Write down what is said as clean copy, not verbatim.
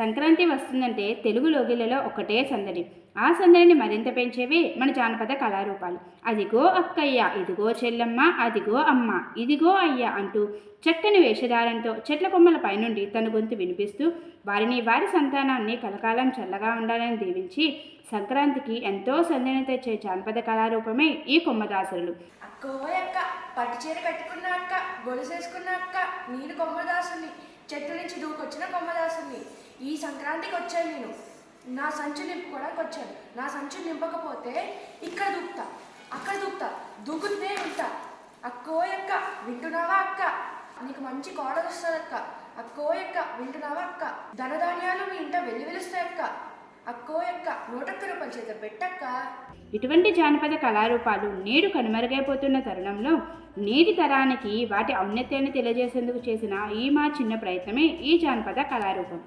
సంక్రాంతి వస్తుందంటే తెలుగు లోగిళ్లలో ఒకటే సందడి. ఆ సందడిని మరింత పెంచేవే మన జానపద కళారూపాలు. అదిగో అక్కయ్య, ఇదిగో చెల్లమ్మ, అదిగో అమ్మ, ఇదిగో అయ్య అంటూ చక్కని వేషధారంతో చెట్ల కొమ్మల పైనుండి తన గొంతు వినిపిస్తూ వారిని వారి సంతానాన్ని కలకాలం చల్లగా ఉండాలని దీవించి సంక్రాంతికి ఎంతో సందడిని తెచ్చే జానపద కళారూపమే ఈ కొమ్మదాసరులు. అక్కోయక్క పట్టు చీర కట్టుకున్న అక్క, గొలుసేసుకున్న అక్క, నేను కొమ్మదాసుని, చెట్టు నుంచి దూకొచ్చిన కొమ్మదాసుని. ఈ సంక్రాంతికి వచ్చాను నేను, నా సంచు నింపుకోవడానికి వచ్చాను. నా సంచు నింపకపోతే ఇక్కడ దూకుతా, అక్కడ దూకుతా, దూకుతూనే ఉంటా. అక్కోయక్క వింటున్నావా అక్క, నీకు మంచి కోడలు వస్తుంది అక్క. అక్కోయక్క వింటున్నావా అక్క, ధనధాన్యాలు మీ ఇంట వెలువెలుస్తాయి అక్క. అక్కోయక్క 101 రూపాయల చేత పెట్టక్క. ఇటువంటి జానపద కళారూపాలు నేడు కనుమరుగైపోతున్న తరుణంలో నేటి తరానికి వాటి ఔన్నత్యాన్ని తెలియజేసేందుకు చేసిన ఈ మా చిన్న ప్రయత్నమే ఈ జానపద కళారూపం.